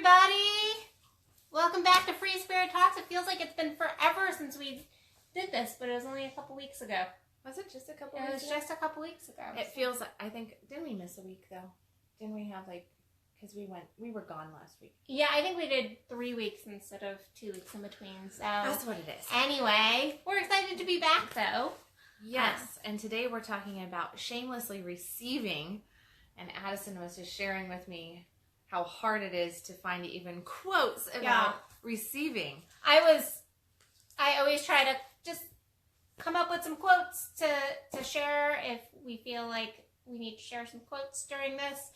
everybody! Welcome back to Free Spirit Talks. It feels like it's been forever since we did this, but it was only a couple weeks ago. Was it just a couple weeks ago? It was just a couple weeks ago. It feels like, I think, didn't we miss a week though? Didn't we have because we were gone last week. Yeah, I think we did 3 weeks instead of 2 weeks in between, so. That's what it is. Anyway, we're excited to be back though. Yes, and today we're talking about shamelessly receiving, and Addison was just sharing with me how hard it is to find even quotes about receiving. I always try to just come up with some quotes to share if we feel like we need to share some quotes during this.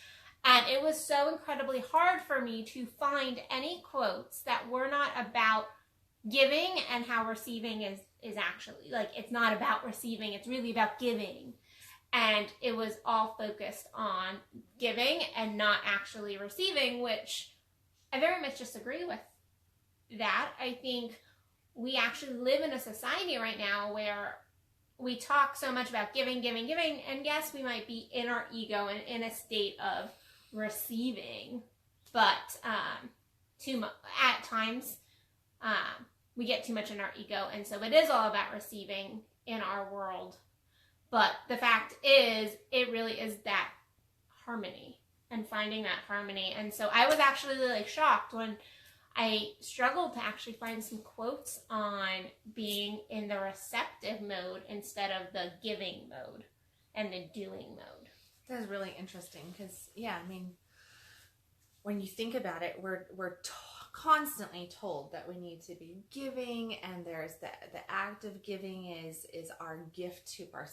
And it was so incredibly hard for me to find any quotes that were not about giving and how receiving is actually, like, it's not about receiving, it's really about giving. And it was all focused on giving and not actually receiving, which I very much disagree with that. I think we actually live in a society right now where we talk so much about giving, giving, giving, and yes, we might be in our ego and in a state of receiving, but at times we get too much in our ego, and so it is all about receiving in our world. But the fact is, it really is that harmony and finding that harmony. And so I was actually like shocked when I struggled to actually find some quotes on being in the receptive mode instead of the giving mode and the doing mode. That's really interesting because, yeah, I mean, when you think about it, we're constantly told that we need to be giving, and there's the act of giving is our gift to our,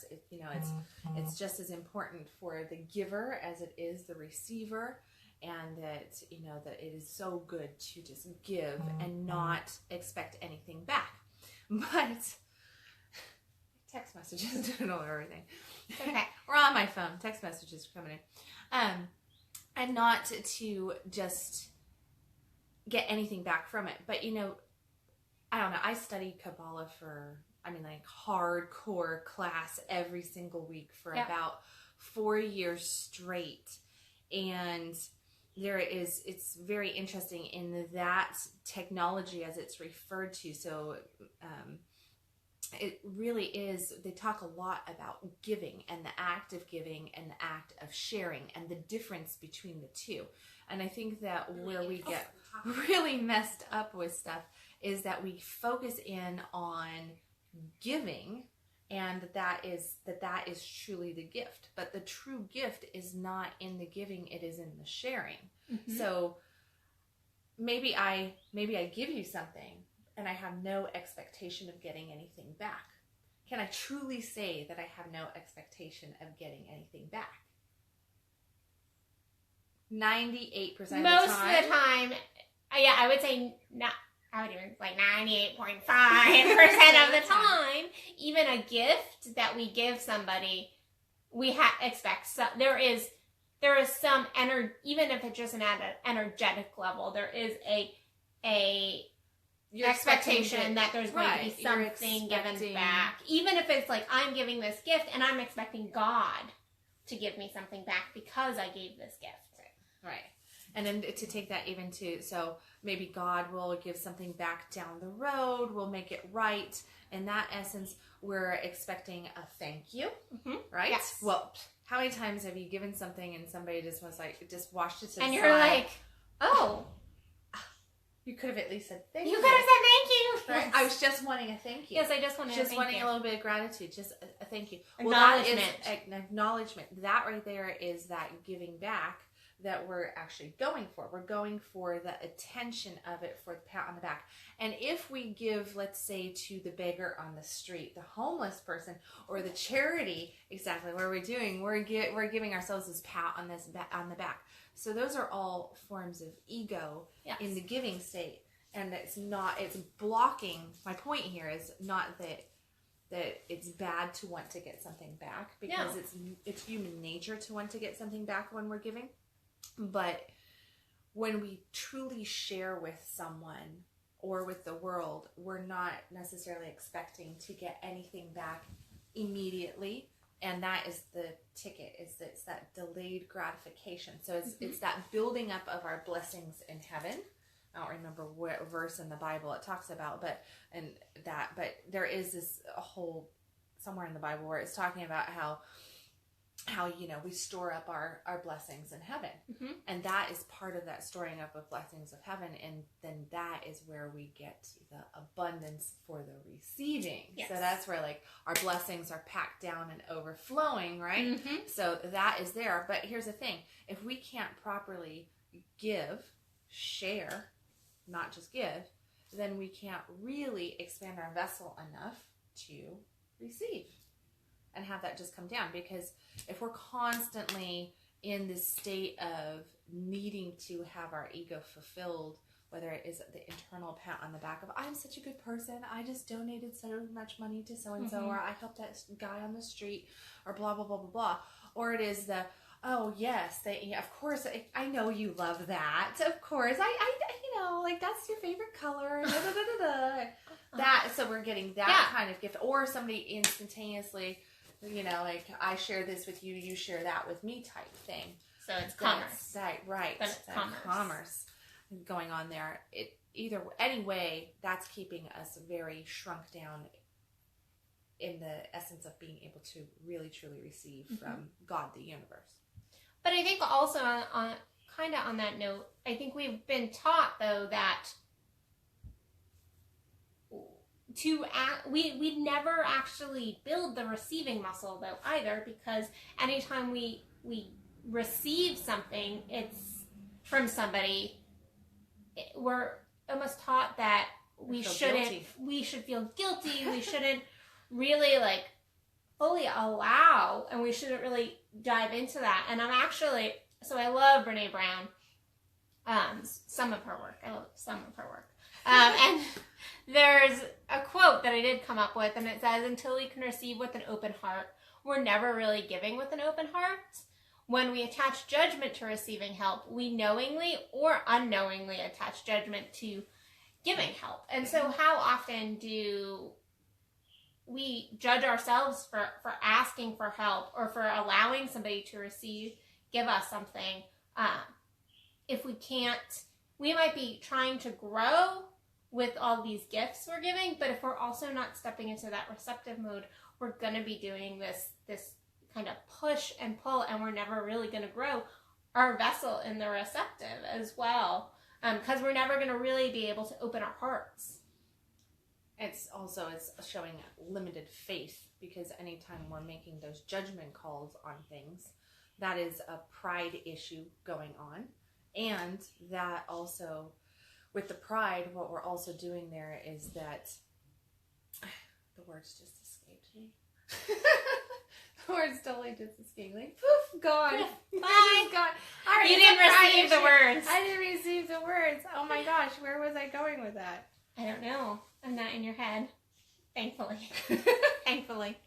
it's just as important for the giver as it is the receiver, and that that it is so good to just give and not expect anything back. But text messages don't know everything. Okay. We're on my phone. Text messages are coming in. And not to just get anything back from it. But, I don't know. I studied Kabbalah for, hardcore class every single week for about 4 years straight. And it's very interesting in that technology as it's referred to. So, it really is, they talk a lot about giving and the act of giving and the act of sharing and the difference between the two. And I think that where we get really messed up with stuff is that we focus in on giving, and that is truly the gift. But the true gift is not in the giving, it is in the sharing. Mm-hmm. So maybe I give you something and I have no expectation of getting anything back. Can I truly say that I have no expectation of getting anything back? 98% of the time. Most of the time, yeah, I would say not. I would even like 98.5% of the time. Even a gift that we give somebody, we expect some. There is some even if it's just an energetic level, there is a expectation that there's going to be something given back. Even if it's like, I'm giving this gift and I'm expecting God to give me something back because I gave this gift. Right. And then to take that even to, so maybe God will give something back down the road, will make it right. In that essence, we're expecting a thank you, right? Yes. Well, how many times have you given something and somebody just was like, just washed it to the side? And you're like, oh. You could have at least said thank you. You could have said thank you. Right? I was just wanting a thank you. Yes, I just wanted a thank you. Just wanting a little bit of gratitude. Just a thank you. Acknowledgement. Well, that is an acknowledgement. That right there is that giving back that we're actually going for. We're going for the attention of it, for the pat on the back. And if we give, let's say, to the beggar on the street, the homeless person, or the charity, exactly what are we doing? We're giving ourselves this pat on the back. So those are all forms of ego in the giving state. And it's blocking. My point here is not that it's bad to want to get something back, because it's human nature to want to get something back when we're giving. But when we truly share with someone or with the world, we're not necessarily expecting to get anything back immediately. And that is the ticket, it's that delayed gratification. So it's that building up of our blessings in heaven. I don't remember what verse in the Bible it talks about, but there is this a whole somewhere in the Bible where it's talking about how we store up our blessings in heaven. And that is part of that storing up of blessings of heaven, and then that is where we get the abundance for the receiving. Yes. So that's where like our blessings are packed down and overflowing, right? So that is there. But here's the thing, if we can't properly share, not just give, then we can't really expand our vessel enough to receive and have that just come down. Because if we're constantly in this state of needing to have our ego fulfilled, whether it is the internal pat on the back of, I'm such a good person, I just donated so much money to so-and-so, or I helped that guy on the street, or blah, blah, blah, blah, blah. Or it is the, oh yes, of course, I know you love that. Of course, I like that's your favorite color. Da, da, da, da, da. That, so we're getting that kind of gift. Or somebody instantaneously, like I share this with you, you share that with me type thing. So it's commerce. Right. But it's commerce going on there. Anyway, that's keeping us very shrunk down in the essence of being able to really truly receive from God, the universe. But I think also on that note, I think we've been taught though that we never actually build the receiving muscle though either, because anytime we receive something, it's from somebody, we're almost taught that we should feel guilty, we shouldn't really like fully allow, and we shouldn't really dive into that. And I love Brene Brown, some of her work. And there's a quote that I did come up with, and it says, until we can receive with an open heart, we're never really giving with an open heart. When we attach judgment to receiving help, we knowingly or unknowingly attach judgment to giving help. And so how often do we judge ourselves for asking for help, or for allowing somebody to give us something? If we can't, we might be trying to grow with all these gifts we're giving, but if we're also not stepping into that receptive mode, we're going to be doing this kind of push and pull, and we're never really going to grow our vessel in the receptive as well, because we're never going to really be able to open our hearts. It's showing limited faith, because anytime we're making those judgment calls on things, that is a pride issue going on. And that also, with the pride, what we're also doing there is that, the words just escaped me. The words totally just escaped me. Poof, gone. Bye. Gone. All right, you didn't receive the words. I didn't receive the words. Oh my gosh, where was I going with that? I don't know. I'm not in your head. Thankfully. Thankfully.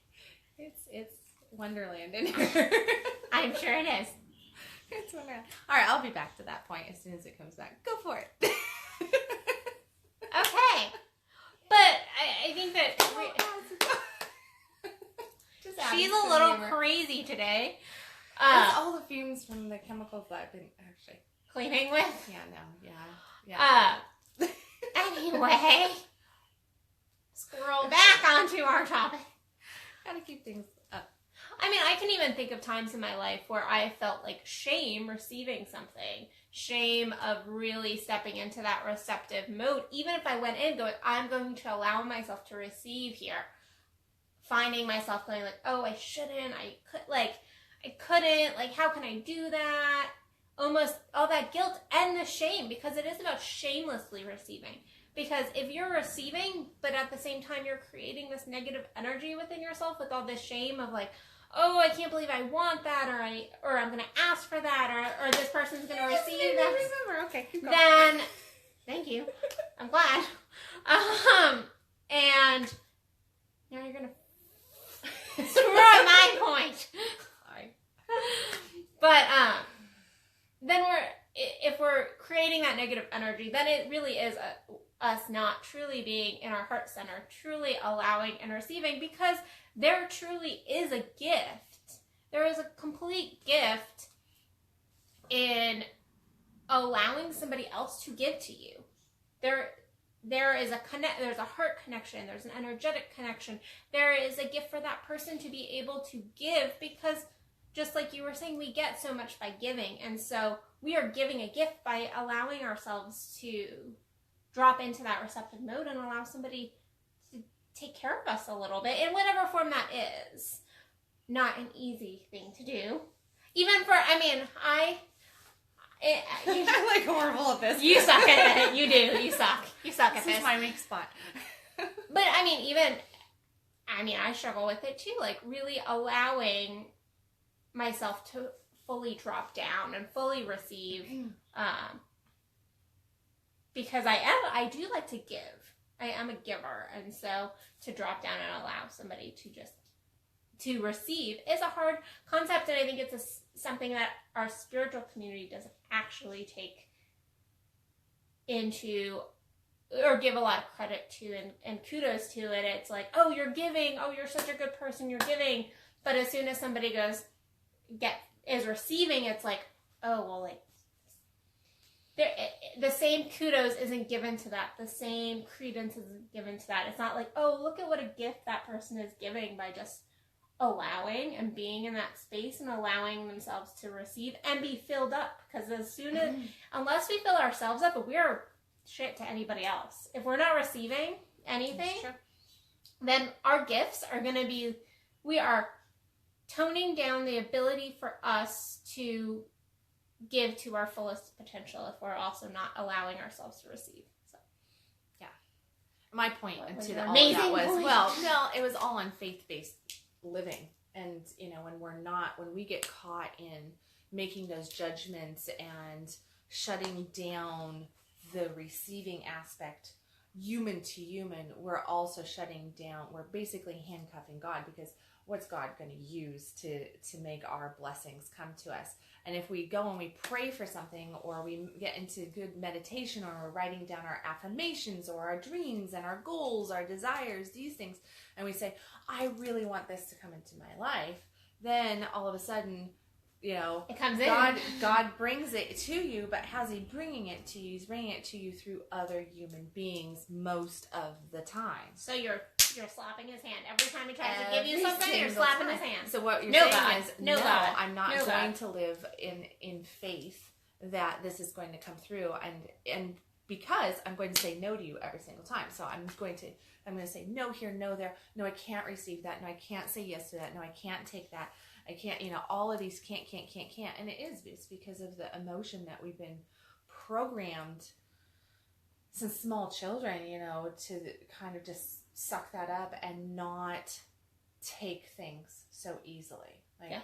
It's Wonderland in here. I'm sure it is. It's Wonderland. All right, I'll be back to that point as soon as it comes back. Go for it. Okay. But I think that she's a little crazy today. It's all the fumes from the chemicals that I've been actually cleaning with. Yeah. Anyway, scroll back onto our topic. Gotta keep things up. I mean, I can even think of times in my life where I felt like shame receiving something. Shame of really stepping into that receptive mode. Even if I went in going, I'm going to allow myself to receive here. Finding myself going like, oh, I shouldn't. I couldn't. Like, how can I do that? Almost all that guilt and the shame, because it is about shamelessly receiving. Because if you're receiving, but at the same time you're creating this negative energy within yourself with all this shame of like, oh, I can't believe I want that, or I'm going to ask for that, or this person's going to receive that. Remember, okay, keep going. Then, thank you. I'm glad. And now you're going to screw up my point. Sorry. But then if we're creating that negative energy, then it really is us not truly being in our heart center, truly allowing and receiving, because there truly is a gift. There is a complete gift in allowing somebody else to give to you. There is there's a heart connection, there's an energetic connection. There is a gift for that person to be able to give, because just like you were saying, we get so much by giving. And so we are giving a gift by allowing ourselves to drop into that receptive mode and allow somebody to take care of us a little bit in whatever form that is. Not an easy thing to do. Even for, I'm like horrible at this. You suck at it. You do. You suck. You suck at this. This is my weak spot. But I struggle with it too. Like really allowing myself to fully drop down and fully receive. Because I do like to give. I am a giver. And so to drop down and allow somebody to receive is a hard concept. And I think it's something that our spiritual community doesn't actually take into or give a lot of credit to and kudos to it. It's like, oh, you're giving. Oh, you're such a good person. You're giving. But as soon as somebody is receiving, it's like, oh, well, like, the same kudos isn't given to that. The same credence isn't given to that. It's not like, oh, look at what a gift that person is giving by just allowing and being in that space and allowing themselves to receive and be filled up. Because unless we fill ourselves up, we're shit to anybody else. If we're not receiving anything, then our gifts are going to be, we are toning down the ability for us to give to our fullest potential if we're also not allowing ourselves to receive. So, yeah. My point to all amazing of that was, point? well, no, it was all on faith-based living. And, when we get caught in making those judgments and shutting down the receiving aspect, human to human, we're also shutting down, we're basically handcuffing God, because what's God going to use to make our blessings come to us? And if we go and we pray for something, or we get into good meditation, or we're writing down our affirmations or our dreams and our goals, our desires, these things, and we say, I really want this to come into my life, then all of a sudden, it comes God brings it to you. But how's he bringing it to you? He's bringing it to you through other human beings most of the time. So you're slapping his hand every time he tries to give you something. You're slapping his hand. So what you're saying is, God. I'm not going to live in faith that this is going to come through, and because I'm going to say no to you every single time. So I'm going to say no here, no there. No, I can't receive that. No, I can't say yes to that. No, I can't take that. I can't, all of these can't. And it's because of the emotion that we've been programmed since small children, to kind of just suck that up and not take things so easily. Like,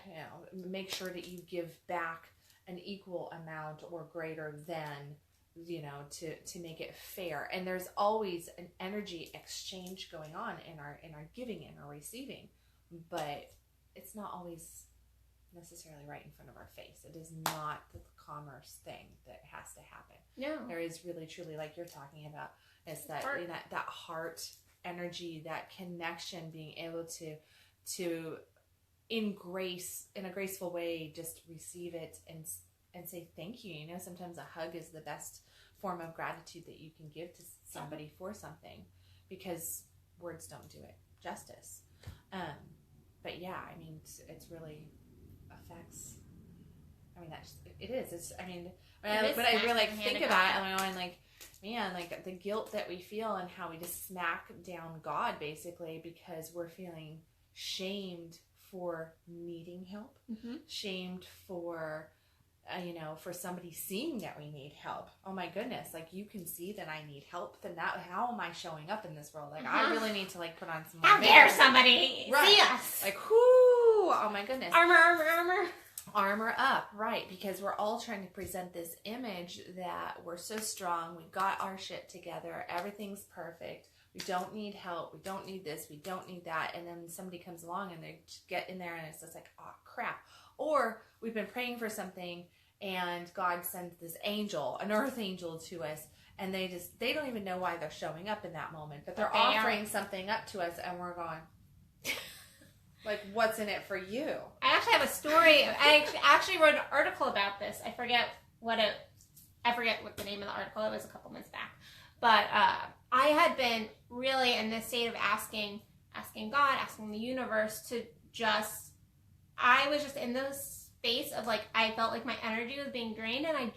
make sure that you give back an equal amount or greater than, to make it fair. And there's always an energy exchange going on in our giving and our receiving, but it's not always necessarily right in front of our face. It is not the commerce thing that has to happen. No. There is really, truly, like you're talking about, is that that heart energy, that connection, being able to in a graceful way, just receive it and say thank you. Sometimes a hug is the best form of gratitude that you can give to somebody for something, because words don't do it justice. But yeah, it's really affects. It is. It's. But I really think about it, and man, the guilt that we feel and how we just smack down God basically because we're feeling shamed for needing help, shamed for. For somebody seeing that we need help. Oh my goodness, you can see that I need help, then how am I showing up in this world? I really need to put on some more. How dare somebody see us? Whoo! Oh my goodness. Armor. Armor up, right? Because we're all trying to present this image that we're so strong, we got our shit together, everything's perfect, we don't need help, we don't need this, we don't need that, and then somebody comes along and they get in there and it's just like, oh crap. Or we've been praying for something and God sends this angel, an earth angel to us, and they don't even know why they're showing up in that moment, but they're They offering something up to us, and we're going, like, what's in it for you? I actually have a story. I actually wrote an article about this. I forget what the name of the article. It was a couple months back. But I had been really in this state of asking God, asking the universe to just, I was just in this space of like, I felt like my energy was being drained, and I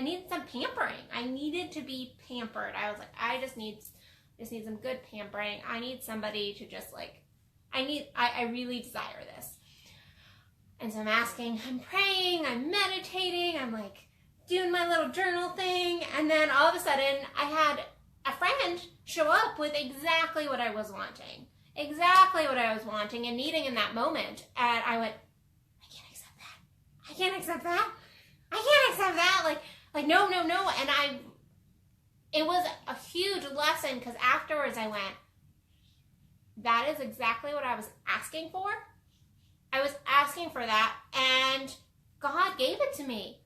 needed some pampering. I needed to be pampered. I was like, I just need some good pampering. I need somebody to just like, I really desire this. And so I'm asking, I'm praying, I'm meditating, I'm like doing my little journal thing. And then all of a sudden I had a friend show up with exactly what I was wanting. Exactly what I was wanting and needing in that moment. And I went, I can't accept that. I can't accept that. I can't accept that. Like no. And it was a huge lesson, because afterwards I went, that is exactly what I was asking for. I was asking for that, and God gave it to me.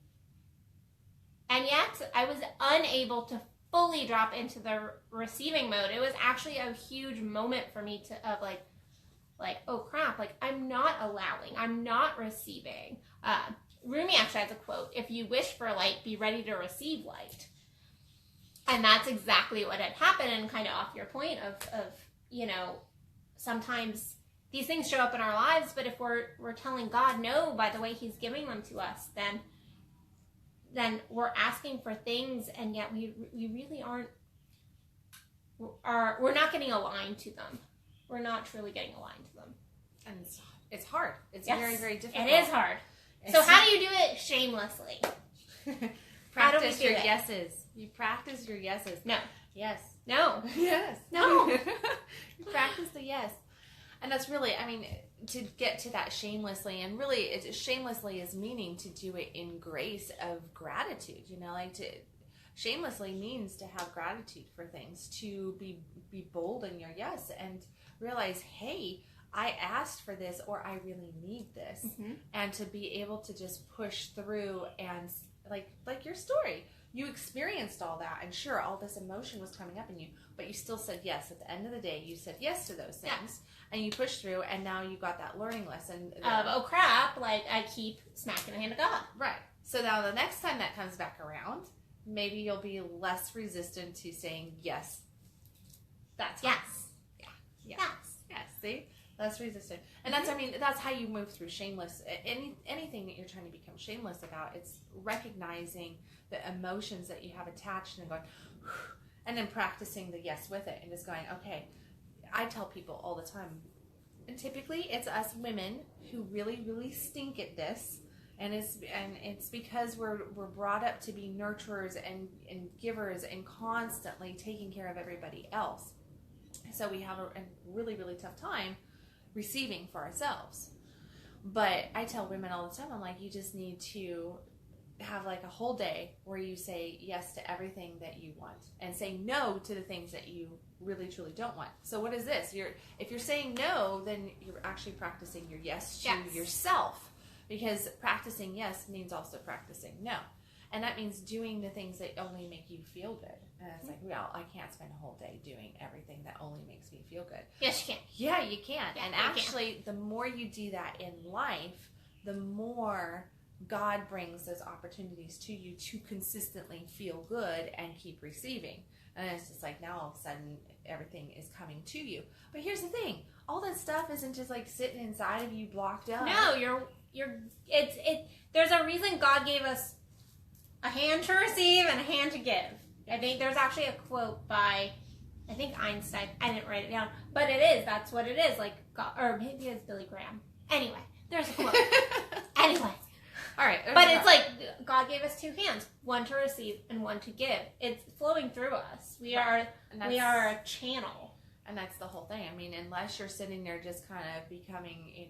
And yet, I was unable to fully drop into the receiving mode. It was actually a huge moment for me of oh crap, like I'm not allowing, I'm not receiving. Rumi actually has a quote, if you wish for light, be ready to receive light. And that's exactly what had happened, and kind of off your point of sometimes these things show up in our lives, but if we're telling God no by the way he's giving them to us, then we're asking for things, and yet we really we're not getting aligned to them. We're not truly getting aligned to them. And it's hard. It's very, very difficult. It is hard. So how do you do it shamelessly? Practice your yeses. You practice your yeses. No. Yes. No. Yes. No. You practice the yes. And that's really, I mean, to get to that shamelessly, and really shamelessly is meaning to do it in grace of gratitude, shamelessly means to have gratitude for things, to be bold in your yes, and realize, hey, I asked for this, or I really need this, and to be able to just push through, and like your story, you experienced all that, and sure, all this emotion was coming up in you, but you still said yes. At the end of the day, you said yes to those things, and you pushed through, and now you got that learning lesson of, oh crap, like I keep smacking the hand of God. Right. So now the next time that comes back around, maybe you'll be less resistant to saying yes. That's yes. Yeah. Yes. Yes. See? Less resistant. And that's, I mean, that's how you move through shameless. Anything that you're trying to become shameless about, it's recognizing the emotions that you have attached and going, and then practicing the yes with it, and just going, okay. I tell people all the time, and typically it's us women who really, really stink at this, and it's because we're brought up to be nurturers and givers and constantly taking care of everybody else. So we have a really, really tough time receiving for ourselves. But I tell women all the time, I'm like, you just need to have like a whole day where you say yes to everything that you want, and say no to the things that you really truly don't want. So what is this? If you're saying no, then you're actually practicing your yes to yourself, because practicing yes means also practicing no. And that means doing the things that only make you feel good. And it's like, well, I can't spend a whole day doing everything that only makes me feel good. Yes, you can. Yeah, you can. Yeah, and actually, the more you do that in life, the more God brings those opportunities to you to consistently feel good and keep receiving. And it's just like, now all of a sudden everything is coming to you. But here's the thing, all that stuff isn't just like sitting inside of you blocked up. No, there's a reason God gave us a hand to receive and a hand to give. I think there's actually a quote by, I think Einstein. I didn't write it down, but that's what it is. Like God, or maybe it's Billy Graham. Anyway, there's a quote. Anyway. All right. But it's like God gave us two hands, one to receive and one to give. It's flowing through us. We are a channel. And that's the whole thing. I mean, unless you're sitting there just kind of becoming,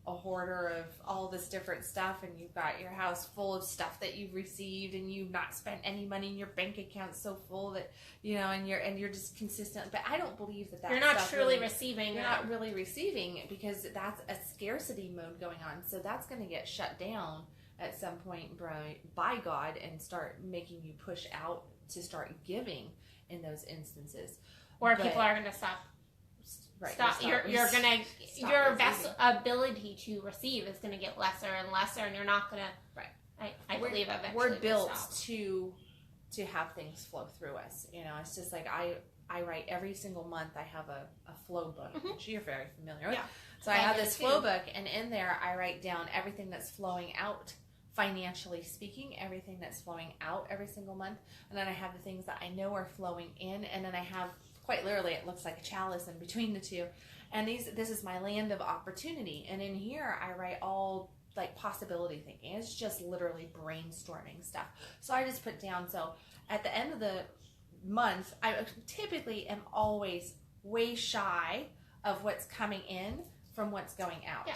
a hoarder of all this different stuff, and you've got your house full of stuff that you've received, and you've not spent any money in your bank account so full that, and you're just consistent. But I don't believe that you're not truly receiving. You're not really receiving, because that's a scarcity mode going on. So that's going to get shut down at some point by God and start making you push out to start giving in those instances. Or people are going to stop. Right, stop. Your ability to receive is going to get lesser and lesser, and you're not going to. Right. I believe eventually we're built to have things flow through us. You know, it's just like I write every single month. I have a flow book, which you're very familiar with. Yeah. So I have this flow book, and in there I write down everything that's flowing out, financially speaking, everything that's flowing out every single month. And then I have the things that I know are flowing in, and then I have, quite literally, it looks like a chalice in between the two. And this is my land of opportunity. And in here I write all like possibility thinking. It's just literally brainstorming stuff. So I just put down, so at the end of the month, I typically am always way shy of what's coming in from what's going out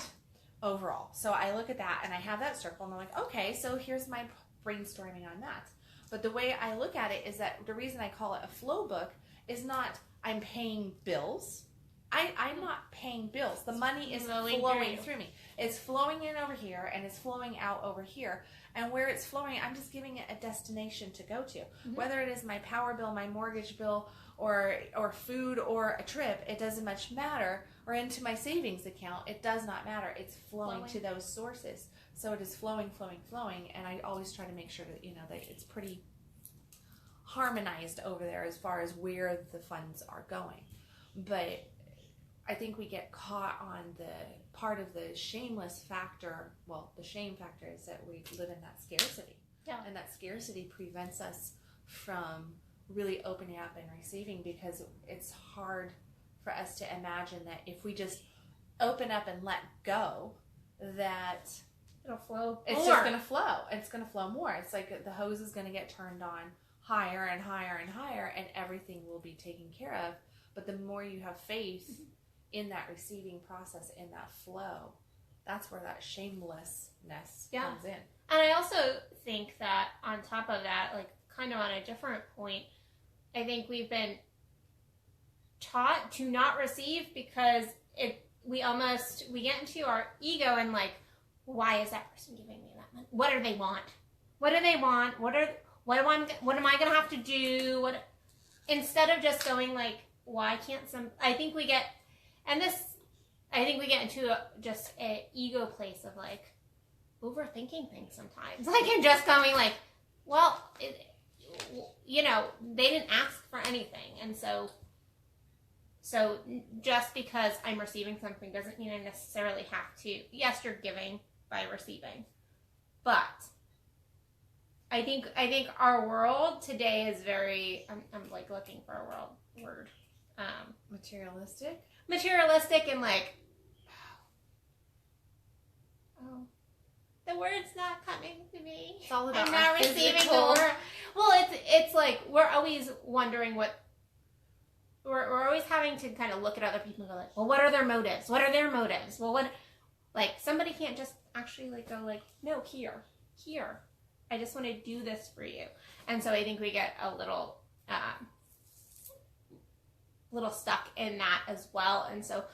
overall. So I look at that and I have that circle and I'm like, okay, so here's my brainstorming on that. But the way I look at it is that the reason I call it a flow book is not I'm paying bills. I'm not paying bills. The money is flowing through me. It's flowing in over here and it's flowing out over here. And where it's flowing, I'm just giving it a destination to go to. Whether it is my power bill, my mortgage bill, or food, or a trip, it doesn't much matter. Or into my savings account, it does not matter. It's flowing to those sources. So it is flowing, and I always try to make sure that, that it's pretty harmonized over there as far as where the funds are going. But I think we get caught on the part of the shameless factor. Well, the shame factor is that we live in that scarcity. Yeah. And that scarcity prevents us from really opening up and receiving, because it's hard for us to imagine that if we just open up and let go, that it'll flow. It's just going to flow. It's going to flow more. It's like the hose is going to get turned on higher and higher and higher, and everything will be taken care of. But the more you have faith in that receiving process, in that flow, that's where that shamelessness comes in. And I also think that on top of that, like kind of on a different point, I think we've been taught to not receive because we get into our ego and like, why is that person giving me that money? What do they want? What do they want? What am I going to have to do? Instead of just going like, why can't I think we get into just an ego place of like overthinking things sometimes. Like, and just going like, well, they didn't ask for anything. And so just because I'm receiving something doesn't mean I necessarily have to. Yes, you're giving by receiving. But I think our world today is very, I'm like looking for a word. Materialistic and like, the word's not coming to me. It's all about I'm not receiving the word. Well, it's like we're always wondering we're always having to kind of look at other people and go like, well, what are their motives? What are their motives? Well, like somebody can't just actually like go like, no, here. I just want to do this for you. And so I think we get a little stuck in that as well. And so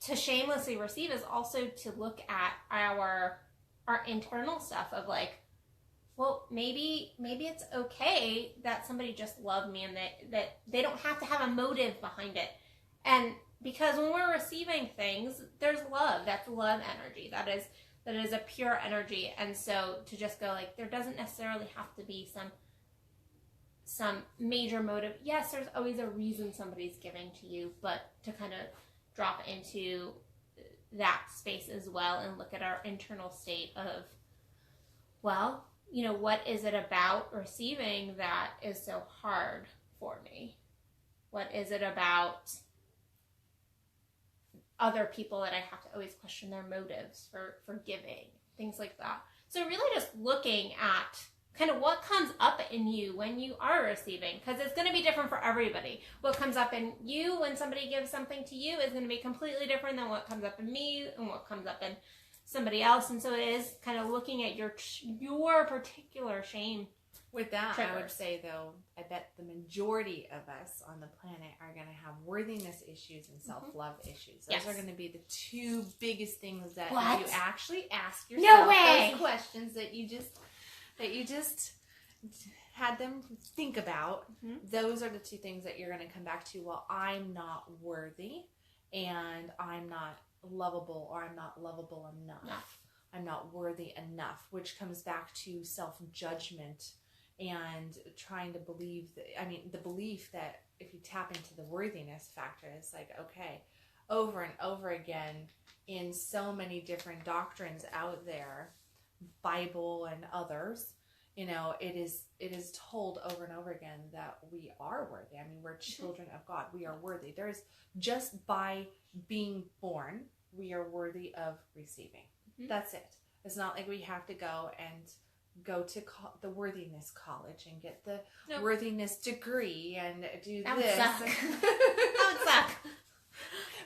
to shamelessly receive is also to look at our internal stuff of like, well, maybe it's okay that somebody just loved me and that they don't have to have a motive behind it. And because when we're receiving things, there's love. That's love energy. That is a pure energy. And so to just go like, there doesn't necessarily have to be some major motive. Yes, there's always a reason somebody's giving to you, but to kind of drop into that space as well and look at our internal state of, well, what is it about receiving that is so hard for me? What is it about other people that I have to always question their motives for giving? Things like that. So really just looking at kind of what comes up in you when you are receiving, because it's going to be different for everybody. What comes up in you when somebody gives something to you is going to be completely different than what comes up in me and what comes up in somebody else. And so it is kind of looking at your particular shame With that, triggers. I would say, though, I bet the majority of us on the planet are going to have worthiness issues and self-love issues. Those are going to be the two biggest things that you actually ask yourself. No way. Those questions that you just had them think about. Those are the two things that you're going to come back to. Well, I'm not worthy, and I'm not lovable, or I'm not lovable enough. I'm not worthy enough, which comes back to self-judgment and trying to believe the belief that if you tap into the worthiness factor, it's like, okay, over and over again in so many different doctrines out there, Bible and others, it is told over and over again that we are worthy. I mean, we're children of God. We are worthy. There's just by being born, we are worthy of receiving. That's it. It's not like we have to go to the worthiness college and get the worthiness degree and do that this. Would suck. That would suck.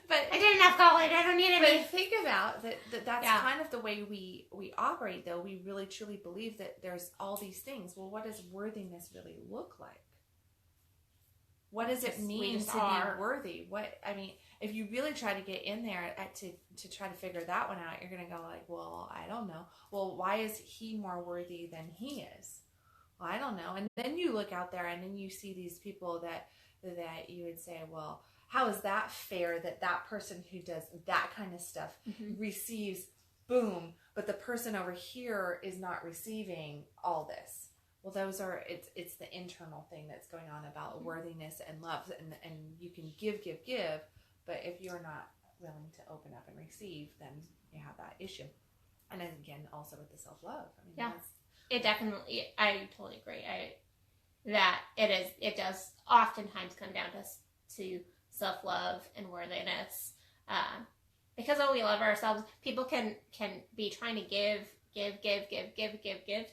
But I did enough college. I don't need any. But think about that's kind of the way we operate, though. We really truly believe that there's all these things. Well, what does worthiness really look like? What does it mean to be worthy? If you really try to get in there to try to figure that one out, you're going to go like, well, I don't know. Well, why is he more worthy than he is? Well, I don't know. And then you look out there and then you see these people that you would say, well, how is that fair that that person who does that kind of stuff receives boom, but the person over here is not receiving all this? Well, it's the internal thing that's going on about worthiness and love, and you can give, but if you're not willing to open up and receive, then you have that issue. And then again, also with the self-love. It definitely, I totally agree. It does oftentimes come down to self-love and worthiness. Because we love ourselves, people can be trying to give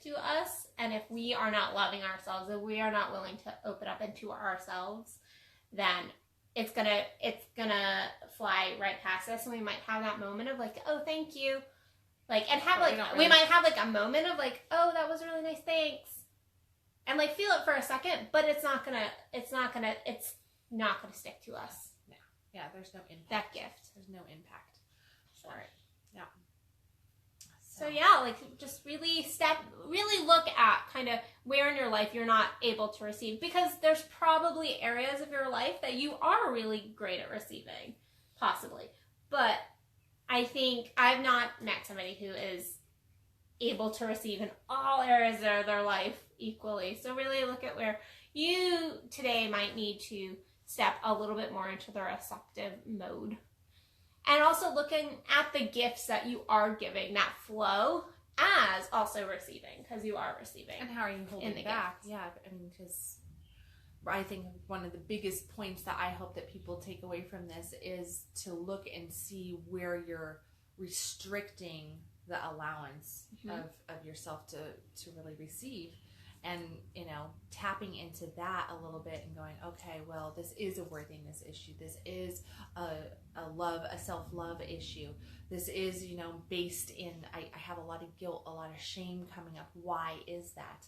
to us, and if we are not loving ourselves, if we are not willing to open up into ourselves, then it's gonna fly right past us, and we might have that moment of like, oh, thank you, like, and have we might have like a moment of like, oh, that was really nice, thanks, and like feel it for a second, but it's not gonna stick to us. No. Yeah, there's no impact. That gift. There's no impact. Sorry. Yeah. So yeah, like just really look at kind of where in your life you're not able to receive, because there's probably areas of your life that you are really great at receiving, possibly. But I think I've not met somebody who is able to receive in all areas of their life equally. So really look at where you today might need to step a little bit more into the receptive mode. And also looking at the gifts that you are giving, that flow, as also receiving, because you are receiving. And how are you holding it back? Gifts. Yeah, I mean, because I think one of the biggest points that I hope that people take away from this is to look and see where you're restricting the allowance of yourself to really receive. And, tapping into that a little bit and going, okay, well, this is a worthiness issue. This is a self-love issue. This is, based in, I have a lot of guilt, a lot of shame coming up. Why is that?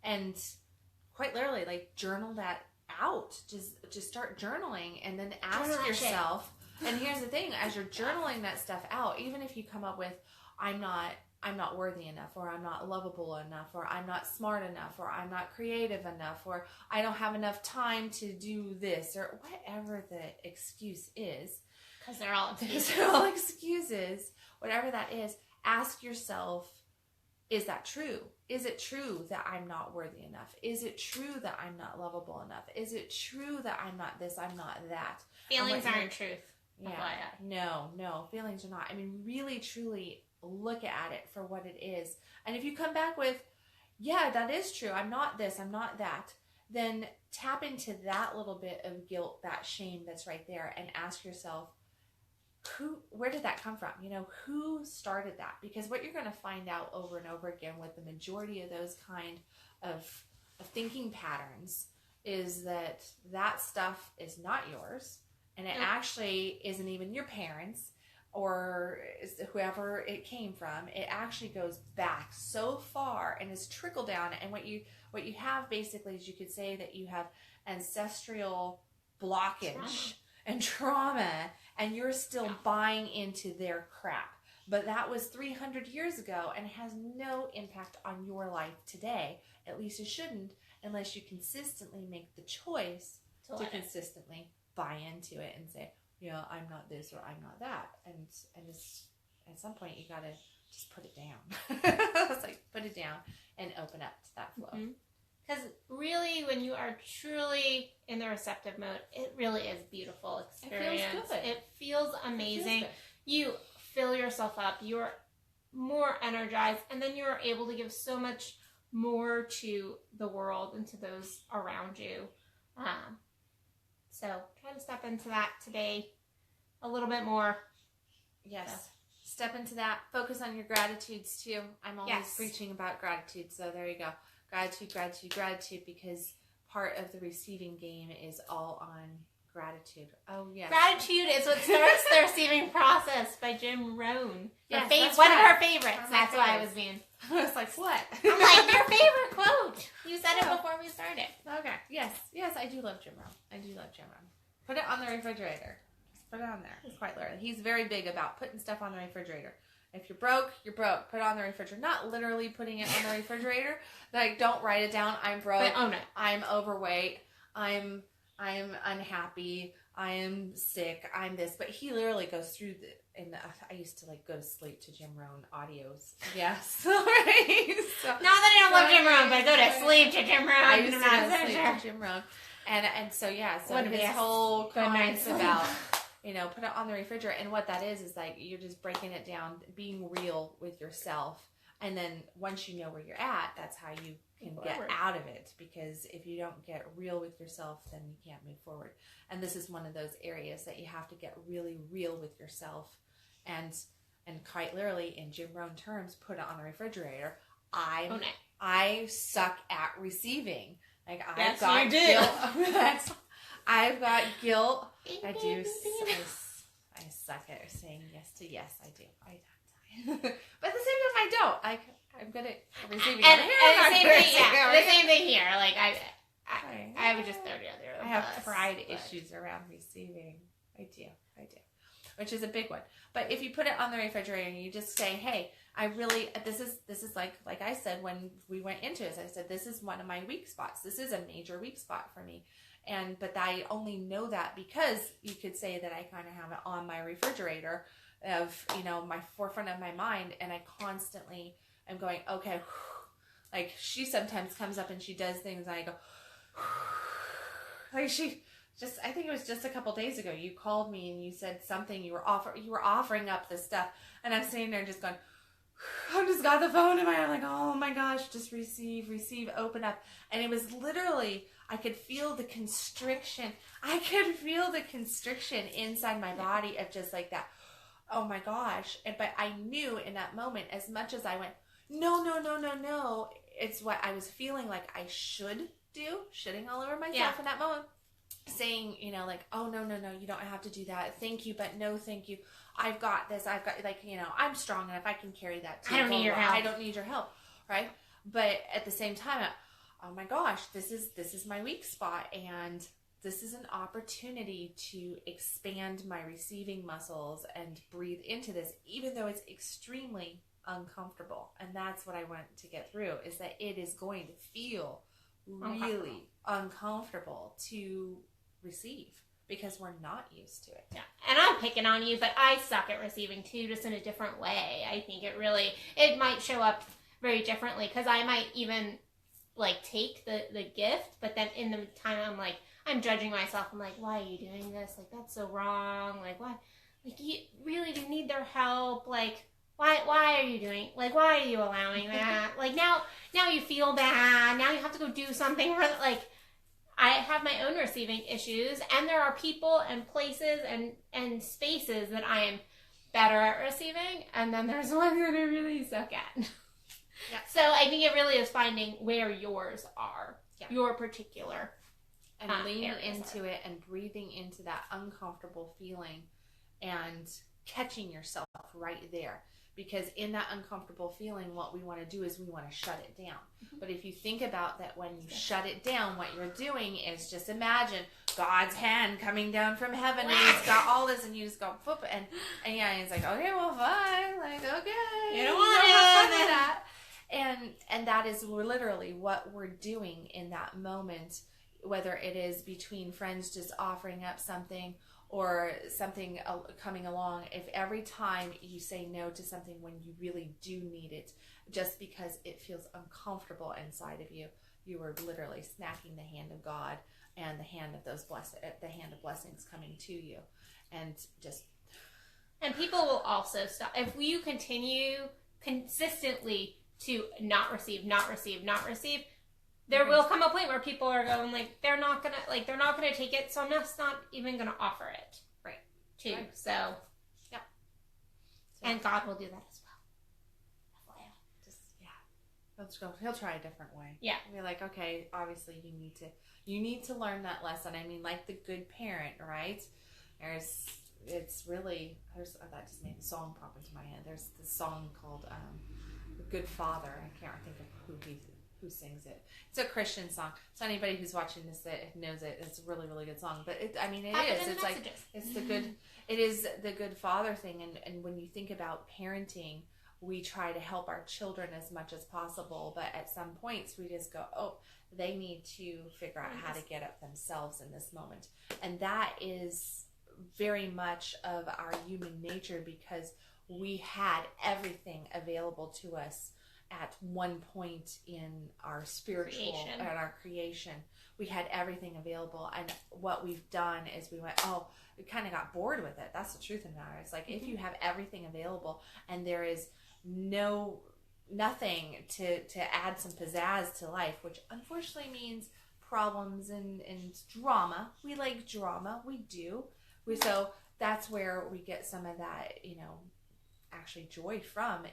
And quite literally, like, journal that out. Just start journaling and then ask yourself. And here's the thing, as you're journaling that stuff out, even if you come up with, I'm not worthy enough, or I'm not lovable enough, or I'm not smart enough, or I'm not creative enough, or I don't have enough time to do this, or whatever the excuse is. Because they're all excuses. Whatever that is, ask yourself, is that true? Is it true that I'm not worthy enough? Is it true that I'm not lovable enough? Is it true that I'm not this, I'm not that? Feelings aren't truth. Yeah. No, feelings are not. I mean, really, truly look at it for what it is. And if you come back with, yeah, that is true, I'm not this, I'm not that, then tap into that little bit of guilt, that shame that's right there, and ask yourself, where did that come from? Who started that? Because what you're going to find out over and over again with the majority of those kind of thinking patterns is that stuff is not yours, and it actually isn't even your parents, or whoever it came from, it actually goes back so far and is trickled down. And what you have basically is, you could say that you have ancestral blockage and trauma, and you're still buying into their crap. But that was 300 years ago and has no impact on your life today. At least it shouldn't, unless you consistently make the choice to consistently buy into it and say, yeah, I'm not this or I'm not that. And it's, at some point you gotta just put it down. It's like, put it down and open up to that flow. Because really, when you are truly in the receptive mode, it really is a beautiful experience. It feels good. It feels amazing. It feels you fill yourself up. You're more energized, and then you're able to give so much more to the world and to those around you. So try to step into that today a little bit more. Yes. So. Step into that. Focus on your gratitudes too. I'm always preaching about gratitude, so there you go. Gratitude, gratitude, gratitude, because part of the receiving game is all on gratitude. Oh, yes. Gratitude is what starts the receiving process by Jim Rohn. Yes, one of her favorites. That's why I was being... I was like, what? I'm like, your favorite quote. You said it before we started. Okay. Yes. Yes, I do love Jim Rohn. I do love Jim Rohn. Put it on the refrigerator. Just put it on there. It's quite literally. He's very big about putting stuff on the refrigerator. If you're broke, you're broke. Put it on the refrigerator. Not literally putting it on the refrigerator. Like, don't write it down. I'm broke. But own it. I'm overweight. I'm unhappy. I am sick. I'm this. But he literally goes through I used to like go to sleep to Jim Rohn audios. Yes. Right. So, not that I don't love Jim Rohn, but I go to sleep to Jim Rohn. I used to go to sleep to Jim Rohn. And so yeah, so his whole comments about, put it on the refrigerator, and what that is like, you're just breaking it down, being real with yourself, and then once you know where you're at, that's how you can get out of it. Because if you don't get real with yourself, then you can't move forward. And this is one of those areas that you have to get really real with yourself, and quite literally, in Jim Rohn terms, put it on the refrigerator. I suck at receiving. Like, I've got guilt. I've got guilt. I do. I suck at saying yes to yes. I do. But at the same time, I don't. I'm good at receiving. And the same thing. Yeah, the same thing here. Like I would just throw it out there. I have pride issues around receiving. I do. Which is a big one. But if you put it on the refrigerator and you just say, hey, this is like I said when we went into this, I said, this is one of my weak spots. This is a major weak spot for me. But I only know that because you could say that I kind of have it on my refrigerator of, my forefront of my mind. And I constantly am going, okay, like she sometimes comes up and she does things and I go, like I think it was just a couple days ago, you called me and you said something, you were offering up this stuff, and I'm sitting there just going, I just got the phone in my hand, like, oh my gosh, just receive, open up. And it was literally, I could feel the constriction. Inside my body of just like that, oh my gosh. But I knew in that moment, as much as I went, no, it's what I was feeling like I should do, shitting all over myself in that moment. Saying, like, oh, no, you don't have to do that. Thank you, but no thank you. I've got this. I've got, I'm strong enough. I can carry that too. I don't need your help. I don't need your help, right? But at the same time, oh my gosh, this is my weak spot, and this is an opportunity to expand my receiving muscles and breathe into this, even though it's extremely uncomfortable. And that's what I want to get through, is that it is going to feel really uncomfortable to receive because we're not used to it. Yeah, and I'm picking on you, but I suck at receiving too, just in a different way. I think it might show up very differently, because I might even like take the gift, but then in the time I'm judging myself. I'm like, why are you doing this? Like, that's so wrong. Like, why? Like, you really do need their help. Like, why are you doing, like, why are you allowing that? Like, now you feel bad. Now you have to go do something for, like, I have my own receiving issues, and there are people and places and spaces that I am better at receiving, and then there's ones that I really suck at. Yeah. So I think it really is finding where yours are, your particular and leaning into it and breathing into that uncomfortable feeling, and catching yourself right there. Because in that uncomfortable feeling, what we want to do is we want to shut it down. But if you think about that, when you shut it down, what you're doing is just imagine God's hand coming down from heaven, and He's got all this, and you just go, whoop, and yeah, and it's like, okay, well, fine, like, okay, you don't want have fun with that. And that is literally what we're doing in that moment, whether it is between friends just offering up something or something coming along. If every time you say no to something when you really do need it, just because it feels uncomfortable inside of you, you are literally snacking the hand of God and the hand of blessings coming to you, and people will also stop if you continue consistently to not receive. There will come a point where people are going like they're not gonna take it, so I'm just not even gonna offer it. Right. Too. Right. So yeah. And God will do that as well. He'll try a different way. Yeah. Be like, okay, obviously you need to learn that lesson. I mean, like the good parent, right? That just made a song pop into my head. There's this song called The Good Father. I can't think of who sings it. It's a Christian song. So anybody who's watching this that knows it, it's a really, really good song. But it is the good father thing. And when you think about parenting, we try to help our children as much as possible. But at some points we just go, oh, they need to figure out how to get up themselves in this moment. And that is very much of our human nature, because we had everything available to us at one point in our spiritual and our creation. We had everything available, and what we've done is we kind of got bored with it. That's the truth of the matter. It's like, if you have everything available and there is nothing to add some pizzazz to life, which unfortunately means problems and drama. We like drama, we do. So that's where we get some of that, actually joy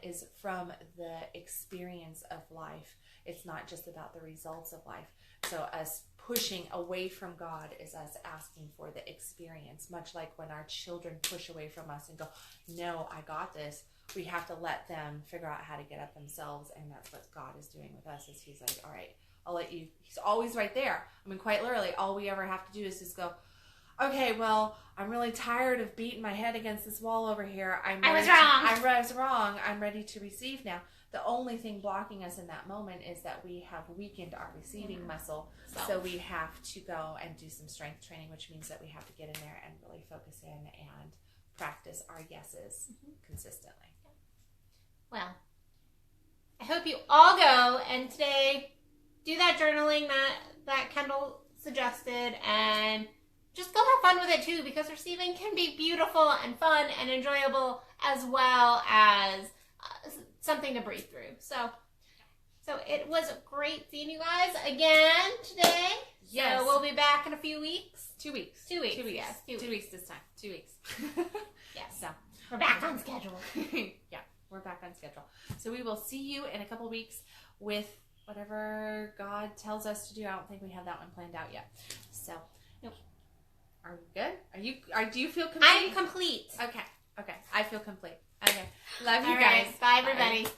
is from the experience of life. It's not just about the results of life. So us pushing away from God is us asking for the experience, much like when our children push away from us and go, no, I got this. We have to let them figure out how to get up themselves. And that's what God is doing with us, is He's like, all right, I'll let you. He's always right there. I mean, quite literally, all we ever have to do is just go, okay, well, I'm really tired of beating my head against this wall over here. I was wrong. I'm ready to receive now. The only thing blocking us in that moment is that we have weakened our receiving muscle. So we have to go and do some strength training, which means that we have to get in there and really focus in and practice our yeses consistently. Well, I hope you all go and today do that journaling that Kendall suggested, and just go have fun with it too, because receiving can be beautiful and fun and enjoyable, as well as something to breathe through. So it was great seeing you guys again today. Yes. So we'll be back in a few weeks. 2 weeks. 2 weeks. 2 weeks. Yes, 2 weeks. 2 weeks this time. 2 weeks. Yes. So we're back on schedule. Yeah, we're back on schedule. So we will see you in a couple weeks with whatever God tells us to do. I don't think we have that one planned out yet. So, nope. Are we good? Do you feel complete? I'm complete. Okay. I feel complete. Okay. Love you All guys. Right. Bye, everybody. Bye.